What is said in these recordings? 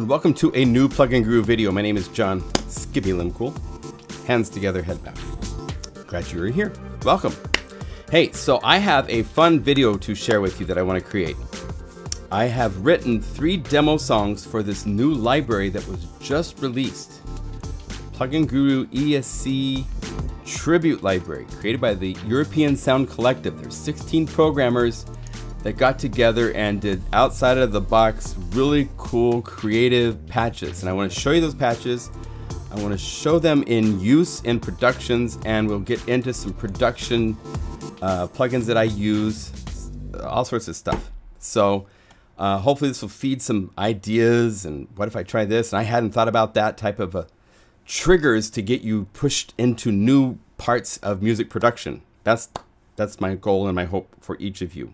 and welcome to a new Plugin Guru video. My name is John Skippy Limcool. Hands together, head back. Glad you were here. Welcome. Hey, so I have a fun video to share with you that I want to create. I have written 3 demo songs for this new library that was just released. Plugin Guru ESC Tribute Library, created by the European Sound Collective. There's 16 programmers that got together and did outside of the box, really cool, creative patches. And I want to show you those patches. I want to show them in use in productions, and we'll get into some production plugins that I use, all sorts of stuff. So hopefully this will feed some ideas and what if I try this? And I hadn't thought about that type of triggers to get you pushed into new parts of music production. That's my goal and my hope for each of you.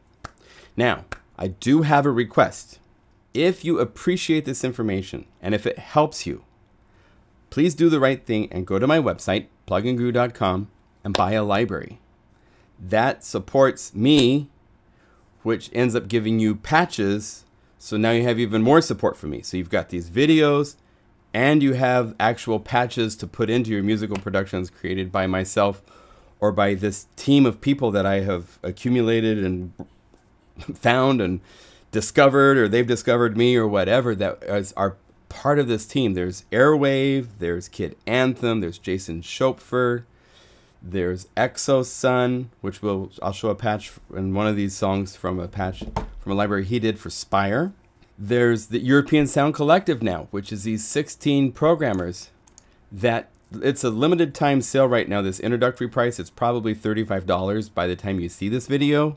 Now, I do have a request. If you appreciate this information and if it helps you, please do the right thing and go to my website, pluginguru.com, and buy a library. That supports me, which ends up giving you patches, so now you have even more support from me. So you've got these videos, and you have actual patches to put into your musical productions created by myself or by this team of people that I have accumulated and found and discovered, or they've discovered me, or whatever, that are part of this team. There's Airwave, there's Kid Anthem, there's Jason Schopfer, there's ExoSun, which I'll show a patch in one of these songs from a patch from a library he did for Spire. There's the European Sound Collective now, which is these 16 programmers that it's a limited time sale right now. This introductory price, it's probably $35 by the time you see this video.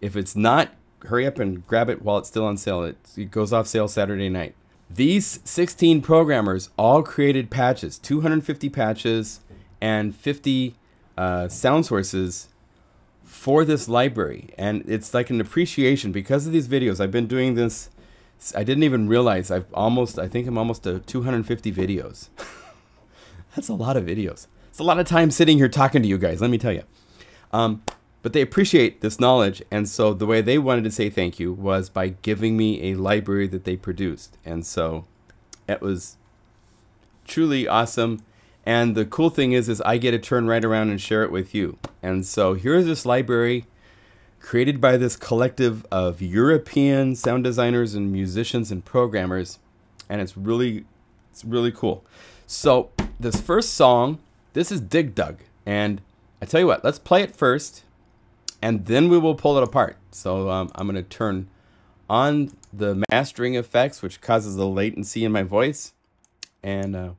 If it's not, hurry up and grab it while it's still on sale. It goes off sale Saturday night. These 16 programmers all created patches, 250 patches and 50 sound sources for this library. And it's like an appreciation because of these videos. I've been doing this. I didn't even realize I think I'm almost to 250 videos. That's a lot of videos. It's a lot of time sitting here talking to you guys, let me tell you. But they appreciate this knowledge, and so the way they wanted to say thank you was by giving me a library that they produced. And so it was truly awesome. And the cool thing is I get to turn right around and share it with you. And so here's this library created by this collective of European sound designers and musicians and programmers, and it's really cool. So this first song, this is Dig Dug, and I tell you what, let's play it first, and then we will pull it apart. So I'm going to turn on the mastering effects, which causes the latency in my voice, and go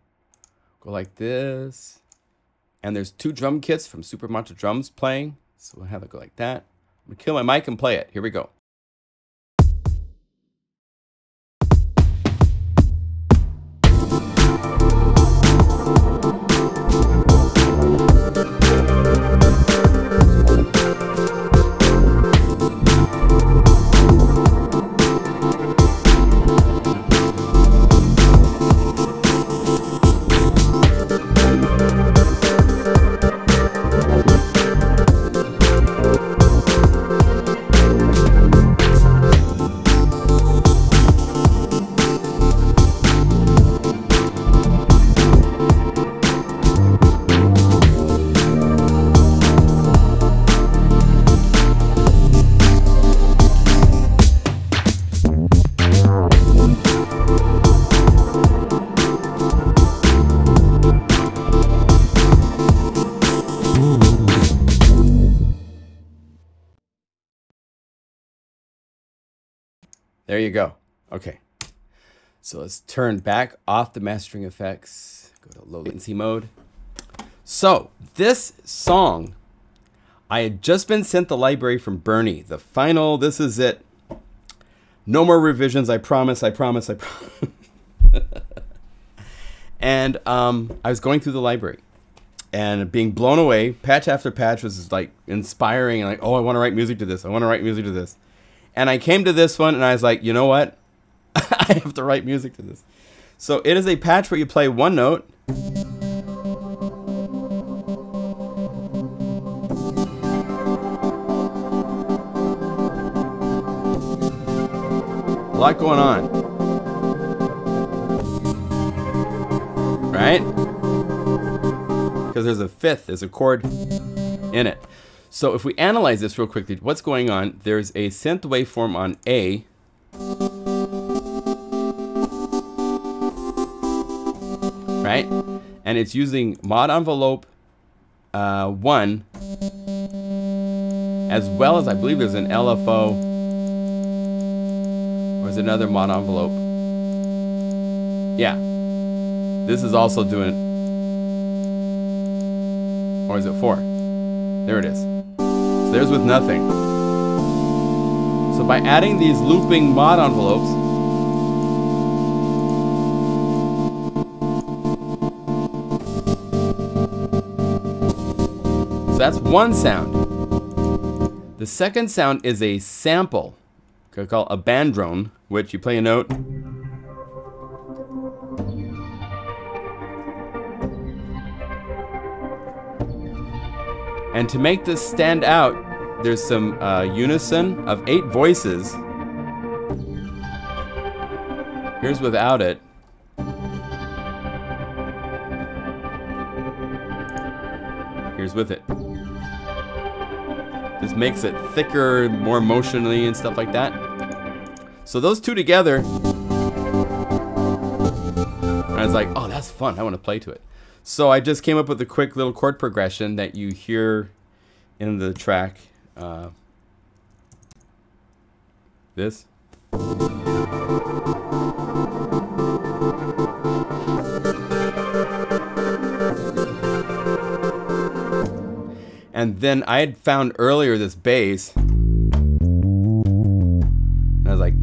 like this. And there's 2 drum kits from Super Mantra Drums playing, so we'll have it go like that. I'm going to kill my mic and play it. Here we go. There you go. Okay. So let's turn back off the mastering effects. Go to low latency mode. So this song, I had just been sent the library from Bernie. The final, this is it. No more revisions, I promise, I promise, I promise. And I was going through the library and being blown away. Patch after patch was like inspiring. Like, oh, I want to write music to this. I want to write music to this. And I came to this one and I was like, you know what? I have to write music to this. So it is a patch where you play one note. A lot going on. right? Because there's a fifth, there's a chord in it. So if we analyze this real quickly, what's going on? There's a synth waveform on A. Right? And it's using mod envelope 1, as well as I believe there's an LFO, or is it another mod envelope? Yeah. This is also doing, or is it 4? There it is. So there's with nothing. So by adding these looping mod envelopes, so that's one sound. The second sound is a sample, called a bandrone, which you play a note. And to make this stand out, there's some unison of 8 voices. Here's without it. Here's with it. This makes it thicker, more emotionally and stuff like that. So those two together, I was like, oh, that's fun. I want to play to it. So I just came up with a quick little chord progression that you hear in the track. This. And then I had found earlier this bass. And I was like,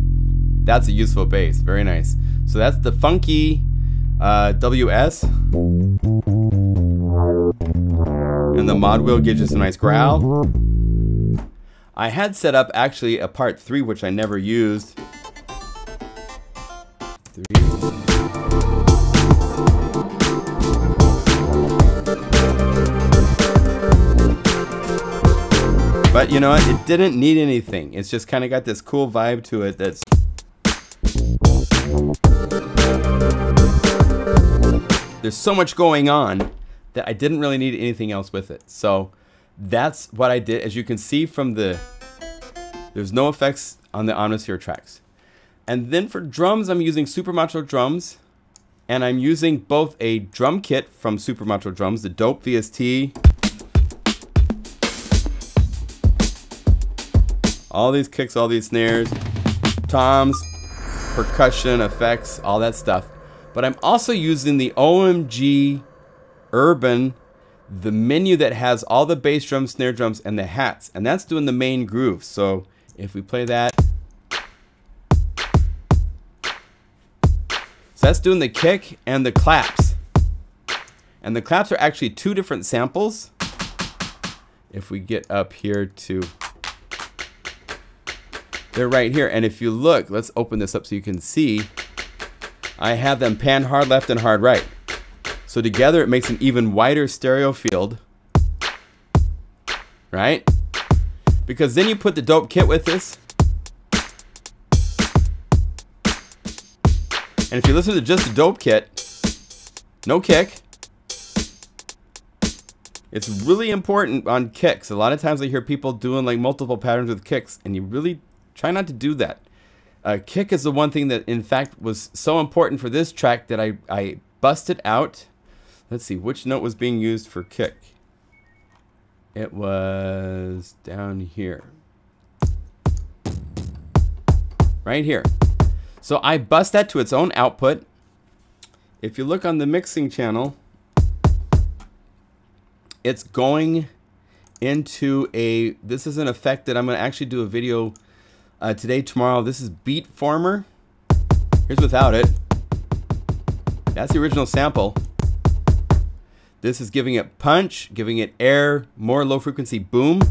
that's a useful bass. Very nice. So that's the funky WS. And the mod wheel gives us a nice growl. I had set up actually a part 3, which I never used. 3. But you know what? It didn't need anything. It's just kind of got this cool vibe to it that's... There's so much going on that I didn't really need anything else with it. So that's what I did. As you can see from there's no effects on the Omnisphere tracks. And then for drums, I'm using Super Macho drums. And I'm using both a drum kit from Super Macho drums, the Dope VST. All these kicks, all these snares, toms, percussion, effects, all that stuff. But I'm also using the OMG Urban, the menu that has all the bass drums, snare drums, and the hats. And that's doing the main groove. So if we play that. So that's doing the kick and the claps. And the claps are actually 2 different samples. If we get up here to... They're right here, and if you look, let's open this up so you can see. I have them pan hard left and hard right. So together it makes an even wider stereo field. Right? Because then you put the dope kit with this. And if you listen to just the dope kit, no kick. It's really important on kicks. A lot of times I hear people doing like multiple patterns with kicks, and you really try not to do that. Kick is the one thing that, in fact, was so important for this track that I busted out. Let's see, which note was being used for kick? It was down here. Right here. So I bust that to its own output. If you look on the mixing channel, it's going into a... This is an effect that I'm going to actually do a video today, tomorrow. This is Beat Former. Here's without it. That's the original sample. This is giving it punch, giving it air, more low frequency boom,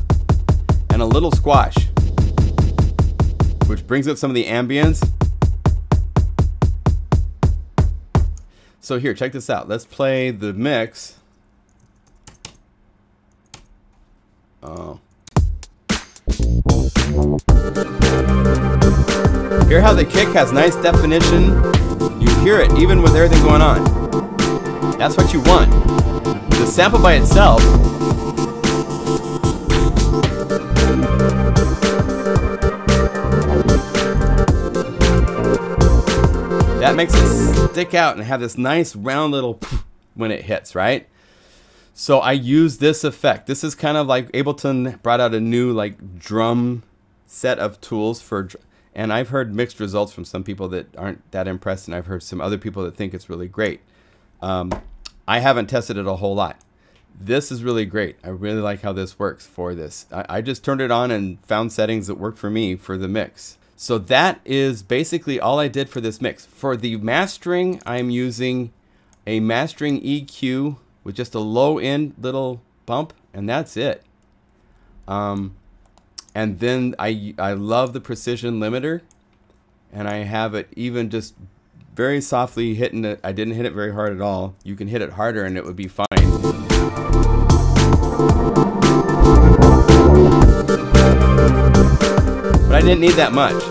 and a little squash, which brings up some of the ambience. So here, check this out. Let's play the mix. Oh. Hear how the kick has nice definition? You hear it even with everything going on. That's what you want. The sample by itself, that makes it stick out and have this nice round little when it hits, right? So I use this effect. This is kind of like Ableton brought out a new like drum set of tools for, and I've heard mixed results from some people that aren't that impressed, and I've heard some other people that think it's really great. I haven't tested it a whole lot. This is really great. I really like how this works for this. I just turned it on and found settings that worked for me for the mix. So that is basically all I did for this mix. For the mastering, I'm using a mastering EQ with just a low end little bump, and that's it. And then I love the precision limiter, and I have it even just very softly hitting it. I didn't hit it very hard at all. You can hit it harder and it would be fine. But I didn't need that much.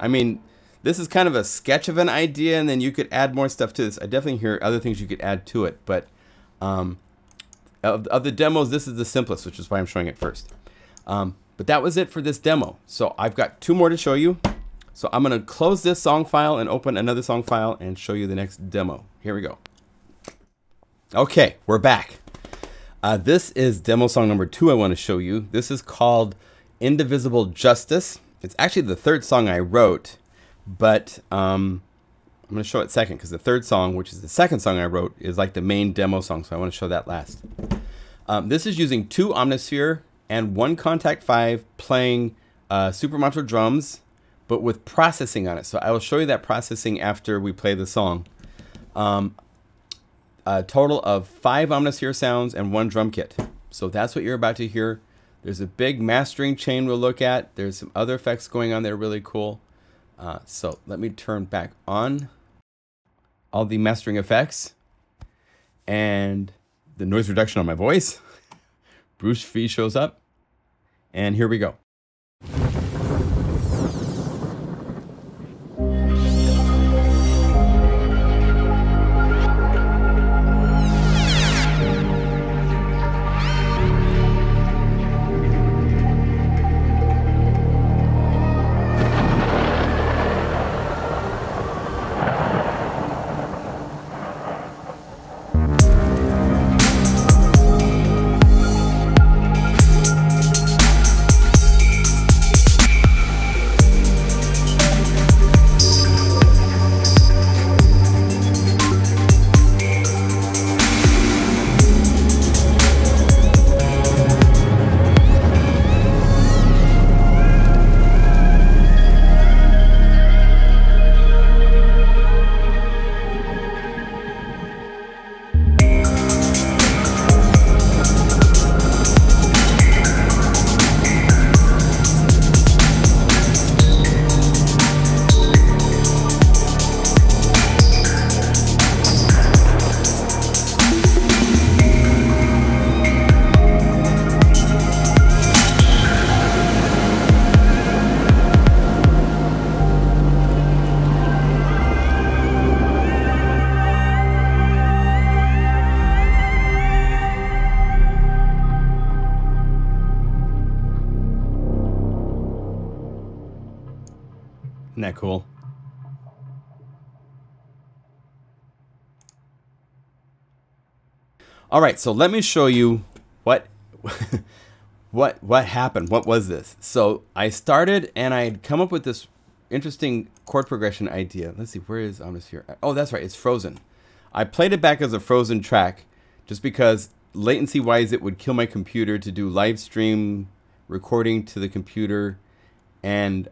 I mean, this is kind of a sketch of an idea, and then you could add more stuff to this. I definitely hear other things you could add to it, but of the demos, this is the simplest, which is why I'm showing it first. But that was it for this demo. So I've got 2 more to show you. So I'm going to close this song file and open another song file and show you the next demo. Here we go. Okay, we're back. This is demo song number 2 I want to show you. This is called Indivisible Justice. It's actually the 3rd song I wrote, but I'm going to show it second because the 3rd song, which is the 2nd song I wrote, is like the main demo song, so I want to show that last. This is using 2 Omnisphere and 1 Contact 5 playing Supermoto drums, but with processing on it. So I will show you that processing after we play the song. A total of 5 Omnisphere sounds and 1 drum kit. So that's what you're about to hear. There's a big mastering chain we'll look at. There's some other effects going on there really cool. So let me turn back on all the mastering effects and the noise reduction on my voice. Bruce Fee shows up, and here we go. Isn't that cool? All right, so let me show you what what happened. What was this? So I started and I had come up with this interesting chord progression idea. Let's see, where is Omnisphere? Oh, that's right, it's frozen. I played it back as a frozen track just because latency wise it would kill my computer to do live stream recording to the computer and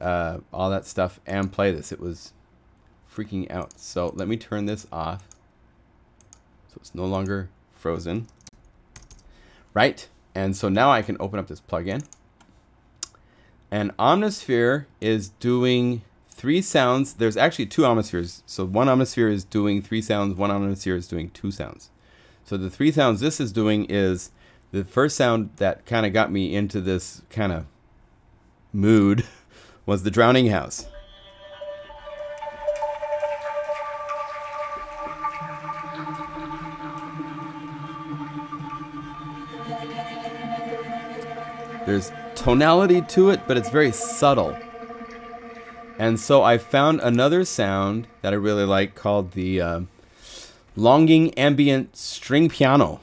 all that stuff and play this. It was freaking out. So let me turn this off so it's no longer frozen, right? And so now I can open up this plugin, and Omnisphere is doing 3 sounds. There's actually 2 Omnispheres, so 1 Omnisphere is doing 3 sounds, 1 Omnisphere is doing 2 sounds. So the 3 sounds this is doing is the first sound that kind of got me into this kind of mood was the Drowning House. There's tonality to it, but it's very subtle. And so I found another sound that I really like called the longing ambient string piano.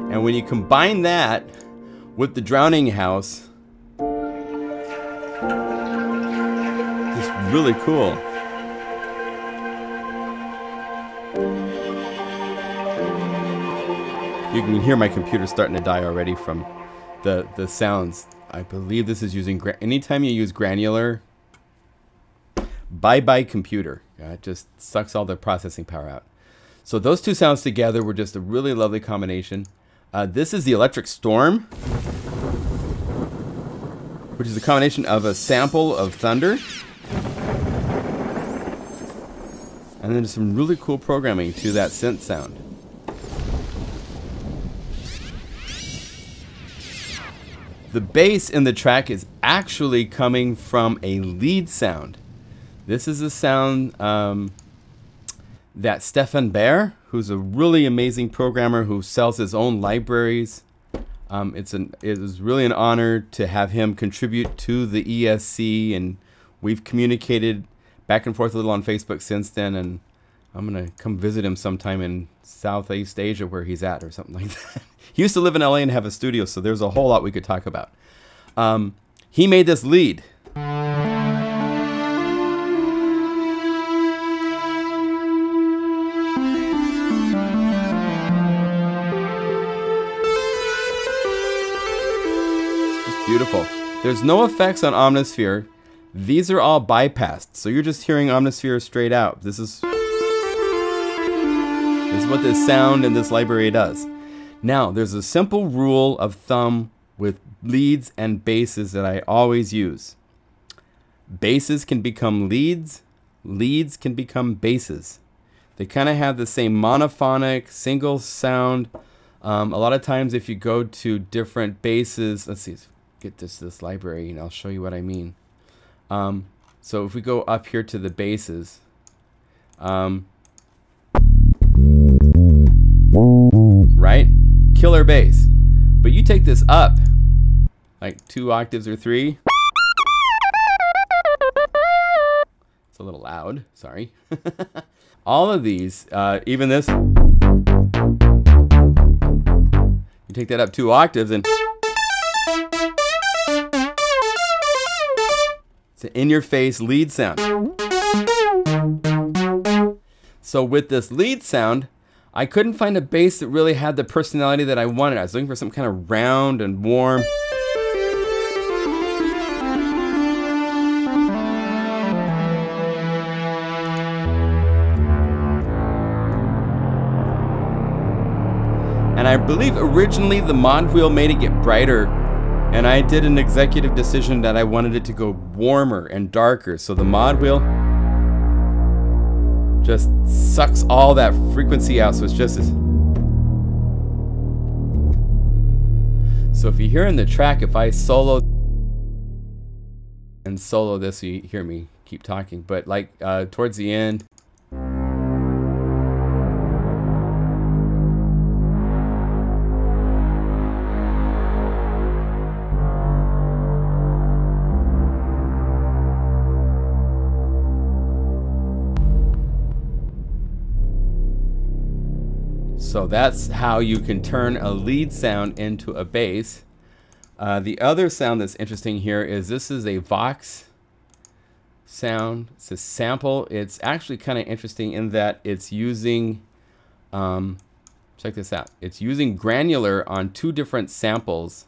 And when you combine that with the drowning house, it's really cool. You can hear my computer starting to die already from the sounds. I believe this is using, anytime you use granular, bye-bye computer. It just sucks all the processing power out. So those two sounds together were just a really lovely combination. This is the Electric Storm, which is a combination of a sample of thunder and then some really cool programming to that synth sound. The bass in the track is actually coming from a lead sound. This is a sound that Stefan Baer, who's a really amazing programmer who sells his own libraries. It was really an honor to have him contribute to the ESC, and we've communicated back and forth a little on Facebook since then, and I'm gonna come visit him sometime in Southeast Asia where he's at or something like that. He used to live in LA and have a studio, so there's a whole lot we could talk about. He made this lead. Beautiful. There's no effects on Omnisphere. These are all bypassed, so you're just hearing Omnisphere straight out. This is what this sound in this library does. Now, there's a simple rule of thumb with leads and basses that I always use. Basses can become leads, leads can become basses. They kind of have the same monophonic, single sound. A lot of times if you go to different basses, let's see, get this library and I'll show you what I mean. So if we go up here to the basses, right? Killer bass. But you take this up like 2 octaves or 3. It's a little loud, sorry. All of these, even this, you take that up 2 octaves and it's an in-your-face lead sound. So with this lead sound, I couldn't find a bass that really had the personality that I wanted. I was looking for some kind of round and warm. And I believe originally the mod wheel made it get brighter, and I did an executive decision that I wanted it to go warmer and darker. So the mod wheel just sucks all that frequency out, so it's just as... So if you hear in the track, if I solo and solo this, so you hear me keep talking, but like towards the end, so that's how you can turn a lead sound into a bass. The other sound that's interesting here is this is a Vox sound. It's a sample. It's actually kind of interesting in that it's using, check this out. It's using granular on 2 different samples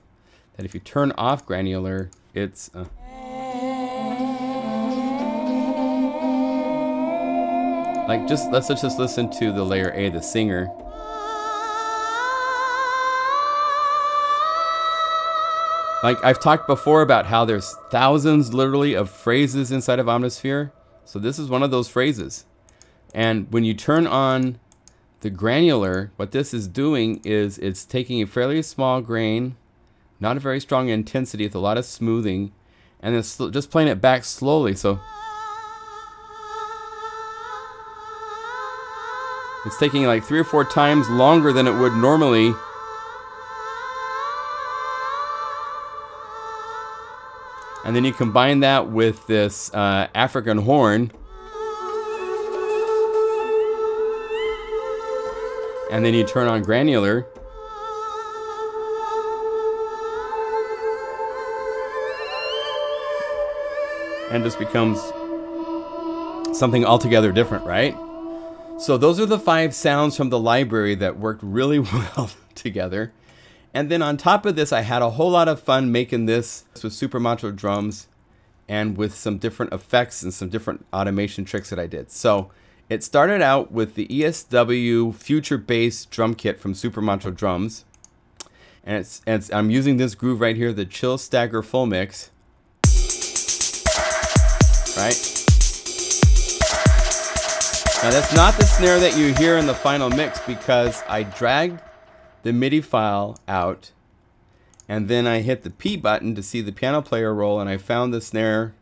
that if you turn off granular, it's... like let's just listen to the layer A, the singer. Like I've talked before about how there's thousands literally of phrases inside of Omnisphere. So this is one of those phrases. And when you turn on the granular, what this is doing is it's taking a fairly small grain, not a very strong intensity with a lot of smoothing, and it's just playing it back slowly. So It's taking like 3 or 4 times longer than it would normally. And then you combine that with this African horn. And then you turn on granular. And just becomes something altogether different, right? So those are the 5 sounds from the library that worked really well together. And then on top of this, I had a whole lot of fun making this with Super Macho drums and with some different effects and some different automation tricks that I did. So it started out with the ESW Future Bass drum kit from Super Macho Drums. And I'm using this groove right here, the Chill Stagger Full Mix. Right? Now that's not the snare that you hear in the final mix because I dragged the MIDI file out and then I hit the P button to see the piano player roll, and I found the snare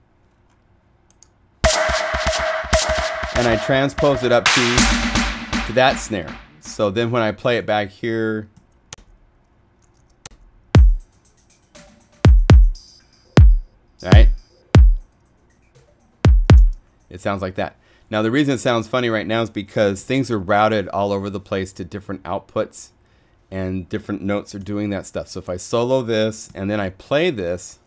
and I transposed it up to that snare. So then when I play it back here, right, it sounds like that. Now the reason it sounds funny right now is because things are routed all over the place to different outputs, and different notes are doing that stuff. So if I solo this and then I play this,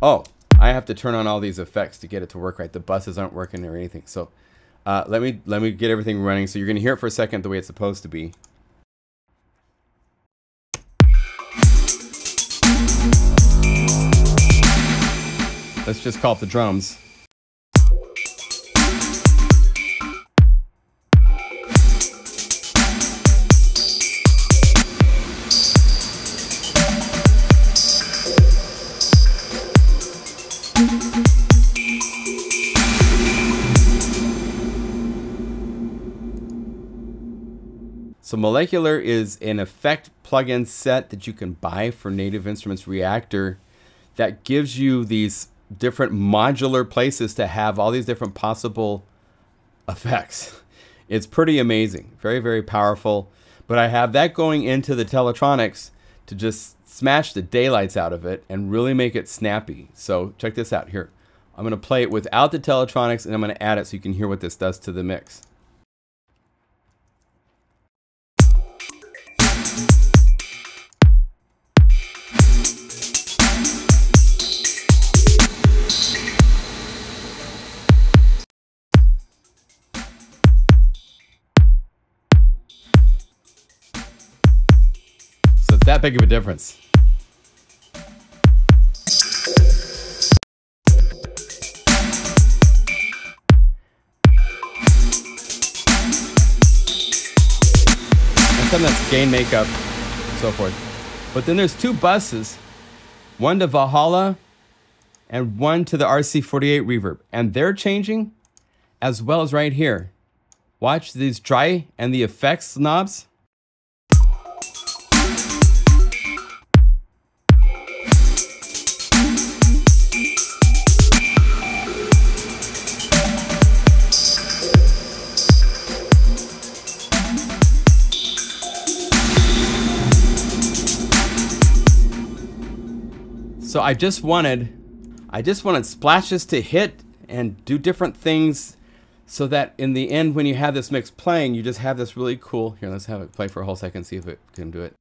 oh, I have to turn on all these effects to get it to work right. The buses aren't working or anything. So let me get everything running. So you're gonna hear it for a second the way it's supposed to be. Let's just call it the drums. So Molecular is an effect plugin set that you can buy for Native Instruments Reactor that gives you these different modular places to have all these different possible effects. It's pretty amazing, very, very powerful. But I have that going into the Teletronics to just smash the daylights out of it and really make it snappy. So check this out here. I'm going to play it without the Teletronics and I'm going to add it so you can hear what this does to the mix. That big of a difference. And some that's gain makeup, so forth. But then there's 2 buses, one to Valhalla and one to the RC48 reverb, and they're changing as well as right here. Watch these dry and the effects knobs. So I just wanted splashes to hit and do different things so that in the end when you have this mix playing, you just have this really cool, here, let's have it play for a whole second, see if it can do it.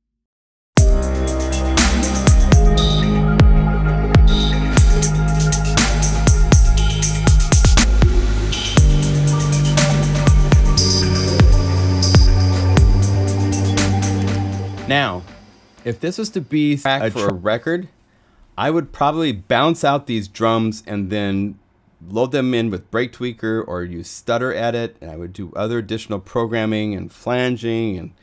Now, if this was to be for a record, I would probably bounce out these drums and then load them in with Break Tweaker or use Stutter Edit, and I would do other additional programming and flanging and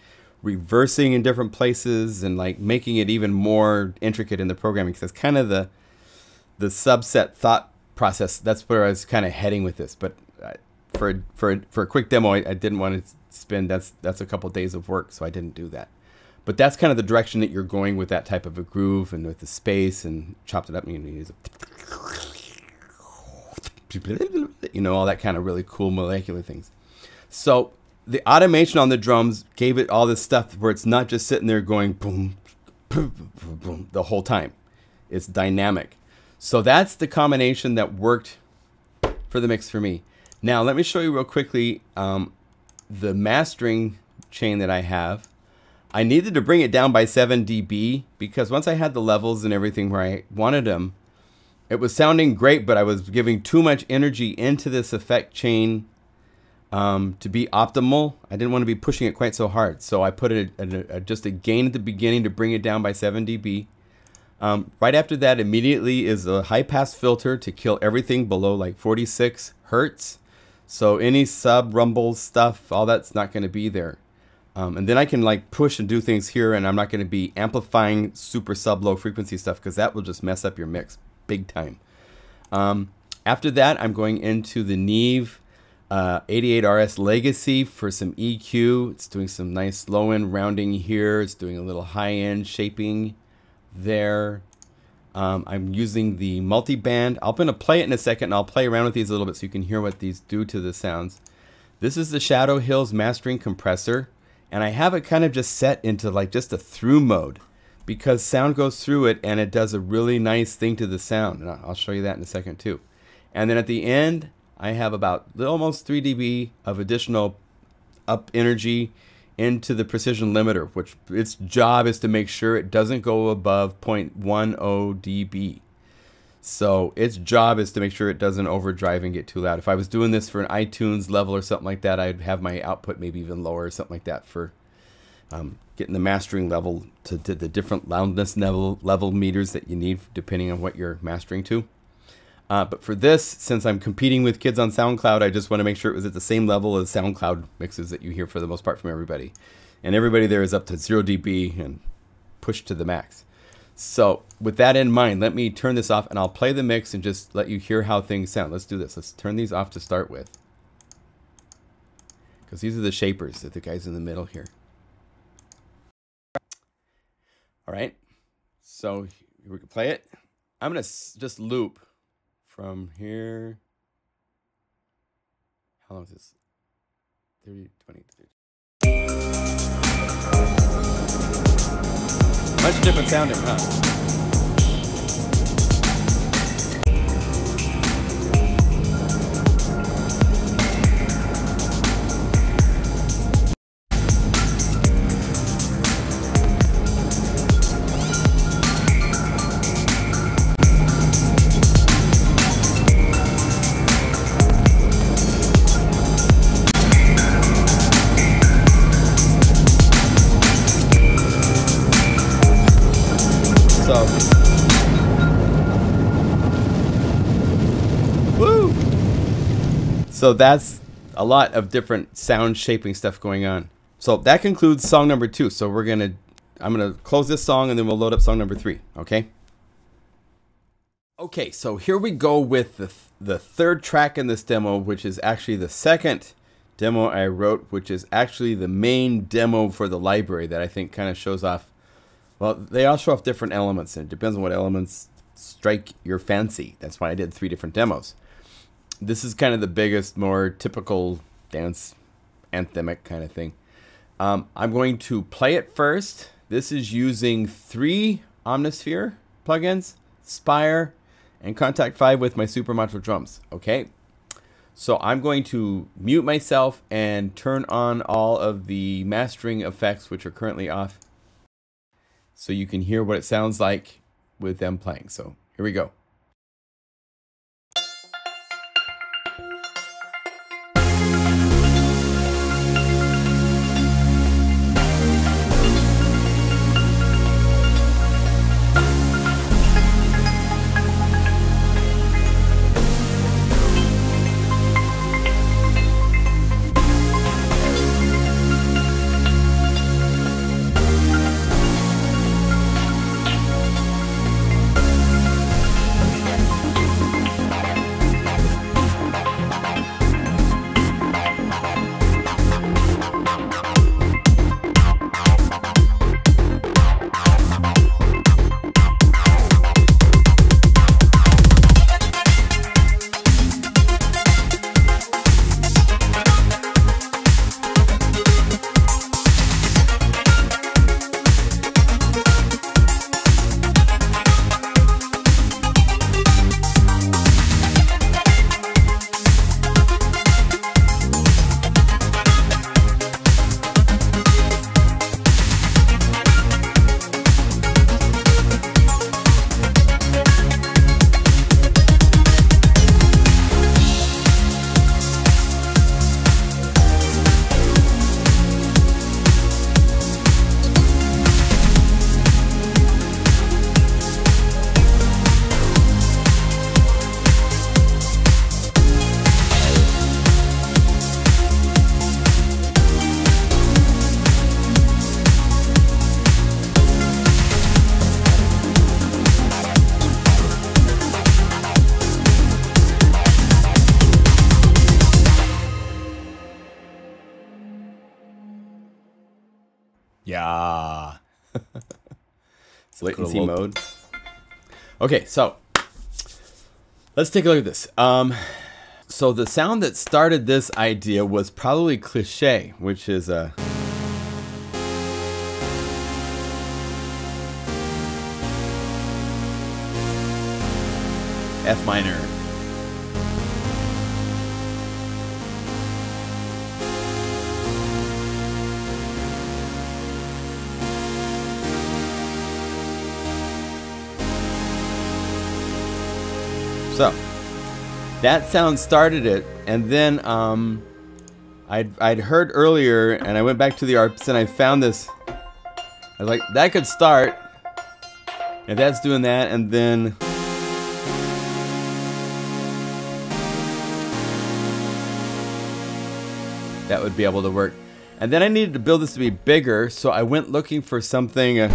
reversing in different places and like making it even more intricate in the programming, because that's kind of the subset thought process. That's where I was kind of heading with this. But for a quick demo, I didn't want to spend that's a couple days of work, so I didn't do that. But that's kind of the direction that you're going with that type of a groove and with the space and chopped it up. You know, you know, all that kind of really cool molecular things. So the automation on the drums gave it all this stuff where it's not just sitting there going boom, boom, boom, boom the whole time. It's dynamic. So that's the combination that worked for the mix for me. Now let me show you real quickly the mastering chain that I have. I needed to bring it down by 7 dB because once I had the levels and everything where I wanted them, it was sounding great, but I was giving too much energy into this effect chain to be optimal. I didn't want to be pushing it quite so hard. So I put just a gain at the beginning to bring it down by 7 dB. Right after that, immediately is a high pass filter to kill everything below like 46 Hertz. So any sub rumble stuff, all that's not going to be there. And then I can like push and do things here, and I'm not going to be amplifying super sub low frequency stuff because that will just mess up your mix big time. After that, I'm going into the Neve 88RS Legacy for some EQ. It's doing some nice low end rounding here. It's doing a little high end shaping there. I'm using the multiband. I'm going to play it in a second, and I'll play around with these a little bit so you can hear what these do to the sounds. This is the Shadow Hills mastering compressor. And I have it kind of just set into like just a through mode because sound goes through it and it does a really nice thing to the sound. And I'll show you that in a second too. And then at the end, I have about almost 3 dB of additional up energy into the precision limiter, which its job is to make sure it doesn't go above 0.10 dB. So its job is to make sure it doesn't overdrive and get too loud. If I was doing this for an iTunes level or something like that, I'd have my output maybe even lower or something like that for getting the mastering level to the different loudness level meters that you need depending on what you're mastering to. But for this, since I'm competing with kids on SoundCloud, I just want to make sure it was at the same level as SoundCloud mixes that you hear for the most part from everybody. And everybody there is up to 0 dB and pushed to the max. So with that in mind, let me turn this off and I'll play the mix and just let you hear how things sound. Let's do this. Let's turn these off to start with. Because these are the shapers, that the guys in the middle here. All right. So we can play it. I'm going to just loop from here. How long is this? 30, 20, 30. Much different sounding, huh? So that's a lot of different sound shaping stuff going on. So that concludes song number 2. So I'm gonna close this song and then we'll load up song number 3. Okay. Okay. So here we go with the third track in this demo, which is actually the second demo I wrote, which is actually the main demo for the library that I think kind of shows off. Well, they all show off different elements, and it depends on what elements strike your fancy. That's why I did 3 different demos. This is kind of the biggest, more typical dance anthemic kind of thing. I'm going to play it first. This is using 3 Omnisphere plugins, Spire, and Contact 5 with my Super Macho drums. Okay, so I'm going to mute myself and turn on all of the mastering effects, which are currently off, so you can hear what it sounds like with them playing. So here we go. Yeah. It's latency Cool. mode. Okay, so let's take a look at this. So the sound that started this idea was probably cliche, which is a F minor. So that sound started it, and then I'd heard earlier, and I went back to the ARPs, and I found this. I was like, that could start, if that's doing that, and then that would be able to work. And then I needed to build this to be bigger, so I went looking for something, and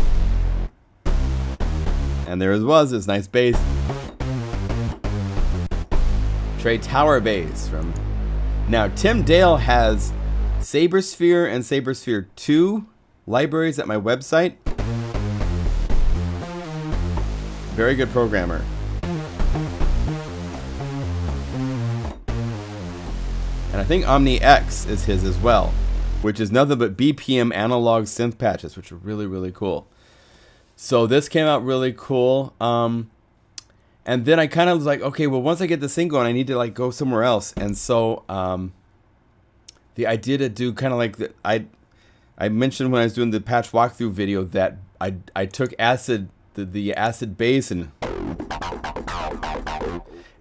there it was, this nice bass. Trey Tower bass from. Now Tim Dale has Sabersphere and Sabersphere 2 libraries at my website. Very good programmer. And I think Omni X is his as well, which is nothing but BPM analog synth patches, which are really, really cool. So this came out really cool. And then I kind of was like, okay, well, once I get this thing going, I need to like go somewhere else. And so the idea to do kind of like the, I mentioned when I was doing the patch walkthrough video that I took the acid bass and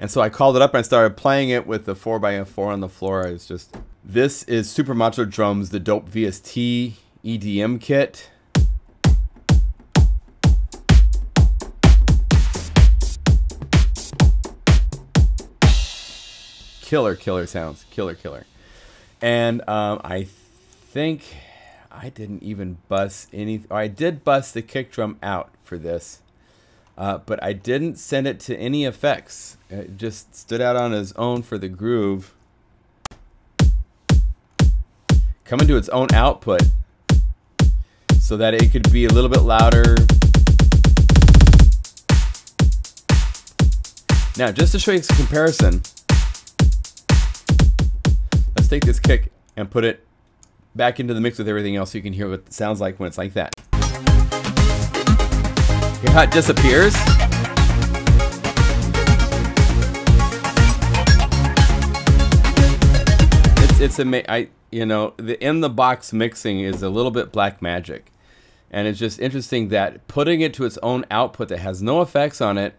so I called it up and I started playing it with the 4x4 on the floor. I was just, this is Super Macho Drums, the Dope VST EDM kit. Killer sounds, killer. And I think I didn't even bust any. I did bust the kick drum out for this, but I didn't send it to any effects. It just stood out on its own for the groove, coming to its own output, so that it could be a little bit louder. Now, just to show you some comparison. Let's take this kick and put it back into the mix with everything else so you can hear what it sounds like when it's like that. Hear how it disappears? It's amazing. You know, the in the box mixing is a little bit black magic. And it's just interesting that putting it to its own output that has no effects on it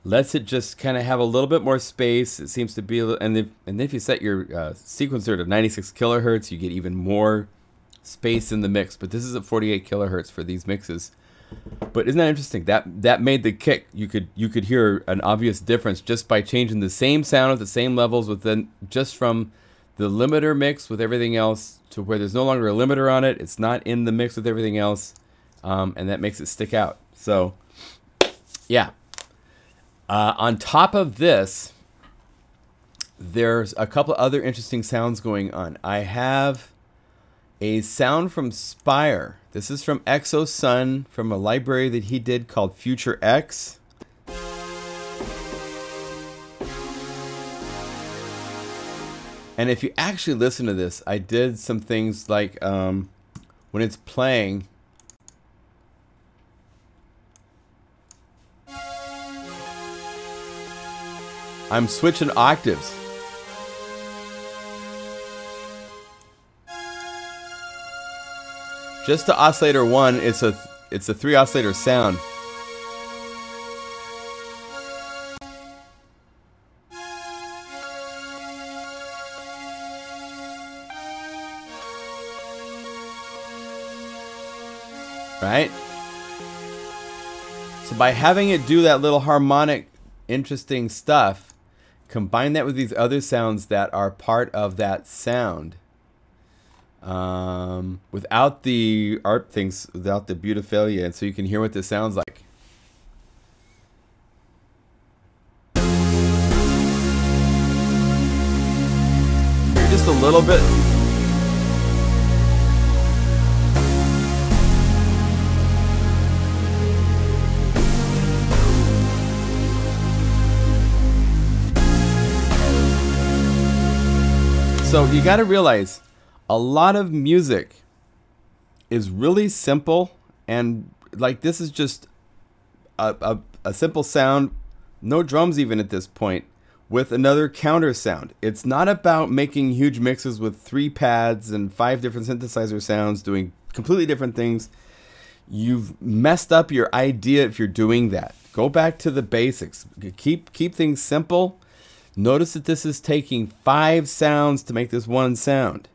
lets it just kind of have a little bit more space. It seems to be, and if you set your sequencer to 96 kilohertz, you get even more space in the mix. But this is at 48 kilohertz for these mixes. But isn't that interesting? That made the kick. You could hear an obvious difference just by changing the same sound at the same levels within, just from the limiter mix with everything else to where there's no longer a limiter on it. It's not in the mix with everything else, and that makes it stick out. So, yeah. On top of this, there's a couple other interesting sounds going on. I have a sound from Spire. This is from Exo Sun, from a library that he did called Future X. And if you actually listen to this, I did some things like when it's playing, I'm switching octaves. Just to oscillator 1, it's a 3 oscillator sound. Right? So by having it do that little harmonic interesting stuff, combine that with these other sounds that are part of that sound, without the art things, without the beautiphilia, and so you can hear what this sounds like. Hear just a little bit. So you got to realize a lot of music is really simple, and like this is just a simple sound, no drums even at this point, with another counter sound. It's not about making huge mixes with 3 pads and 5 different synthesizer sounds doing completely different things. You've messed up your idea if you're doing that. Go back to the basics. Keep things simple. Notice that this is taking 5 sounds to make this one sound.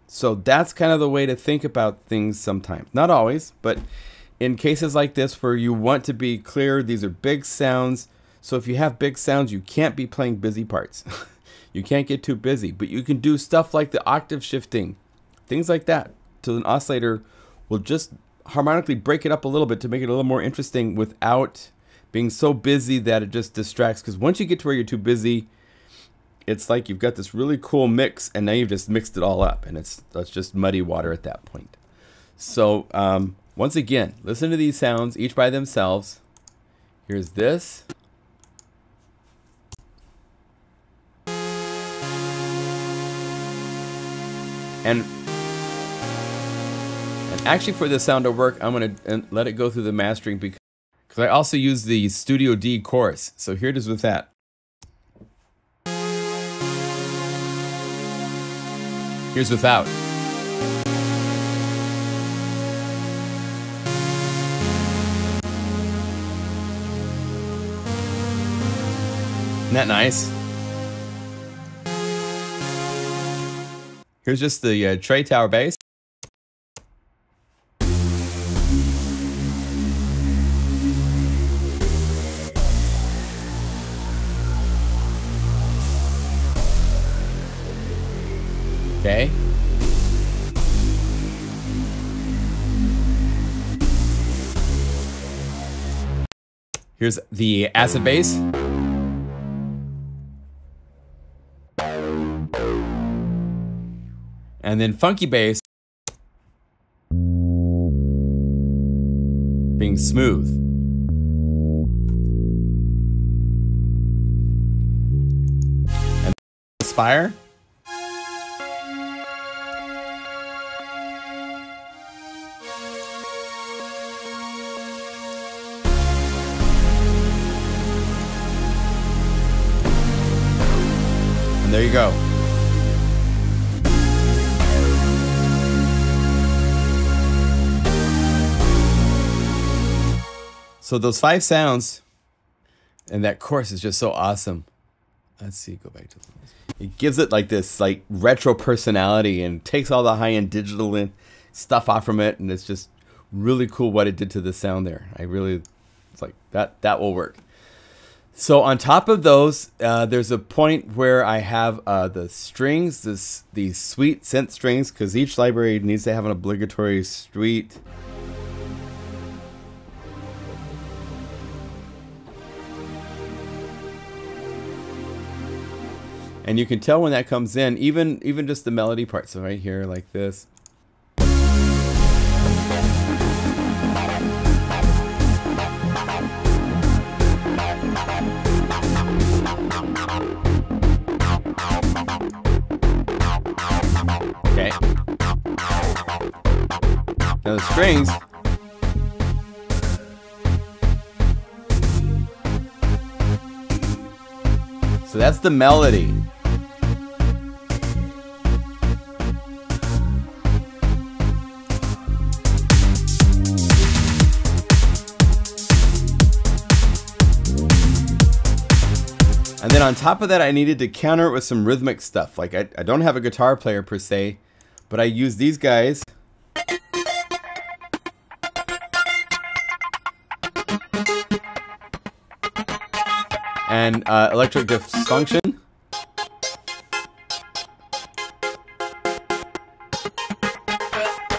So that's kind of the way to think about things sometimes. Not always, but in cases like this where you want to be clear, these are big sounds. So if you have big sounds, you can't be playing busy parts. You can't get too busy, but you can do stuff like the octave shifting, things like that. So an oscillator will just harmonically break it up a little bit to make it a little more interesting without being so busy that it just distracts. Because once you get to where you're too busy, it's like you've got this really cool mix, and now you've just mixed it all up, and that's just muddy water at that point. So once again, listen to these sounds each by themselves. Here's this. And actually, for this sound to work, I'm going to let it go through the mastering because I also use the Studio D chorus. So here it is with that. Here's without. Isn't that nice? Here's just the tray tower bass. Okay. Here's the acid bass. And then funky bass being smooth. And Aspire. And there you go. So those 5 sounds and that chorus is just so awesome. Let's see, go back to this. It gives it like this like retro personality and takes all the high-end digital and stuff off from it, and it's just really cool what it did to the sound there. It's like that will work. So on top of those, there's a point where I have the strings, these sweet synth strings, because each library needs to have an obligatory suite. And you can tell when that comes in, even just the melody part. So right here, like this. Okay. Now the strings. So that's the melody. And then on top of that, I needed to counter it with some rhythmic stuff. Like I don't have a guitar player per se, but I use these guys. And electric dysfunction.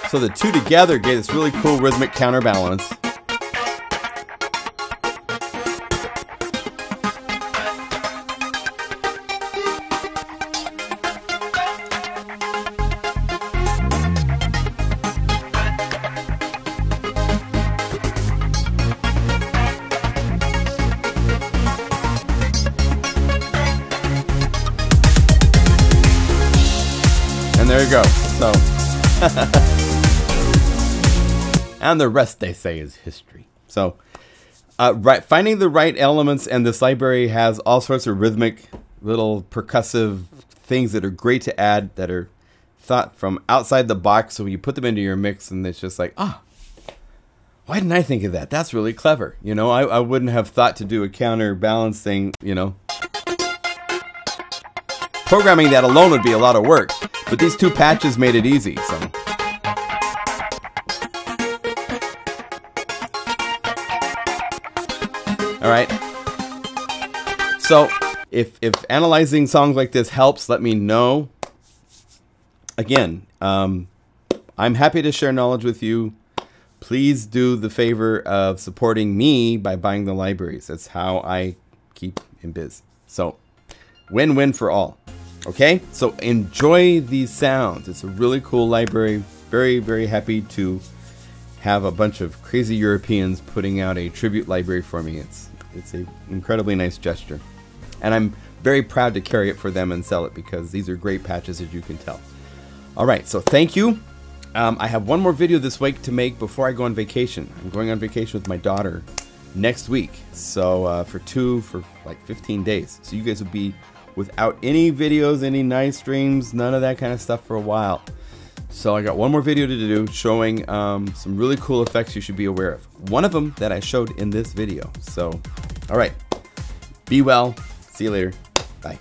So the two together gave this really cool rhythmic counterbalance. there you go. So, and the rest, they say, is history. So, finding the right elements, and this library has all sorts of rhythmic, little percussive things that are great to add, that are thought from outside the box. So you put them into your mix, and it's just like, why didn't I think of that? That's really clever. You know, I wouldn't have thought to do a counterbalance thing, you know. Programming that alone would be a lot of work, but these two patches made it easy, so. All right. So if analyzing songs like this helps, let me know. Again, I'm happy to share knowledge with you. Please do the favor of supporting me by buying the libraries. That's how I keep in biz. So win-win for all. Okay, so enjoy these sounds. It's a really cool library. Very, very happy to have a bunch of crazy Europeans putting out a tribute library for me. It's an incredibly nice gesture. And I'm very proud to carry it for them and sell it, because these are great patches, as you can tell. All right, so thank you. I have one more video this week to make before I go on vacation. I'm going on vacation with my daughter next week. So for like 15 days. So you guys will be without any videos, any nice streams, none of that kind of stuff for a while. So I got one more video to do showing some really cool effects you should be aware of. One of them that I showed in this video. So, all right. Be well. See you later. Bye.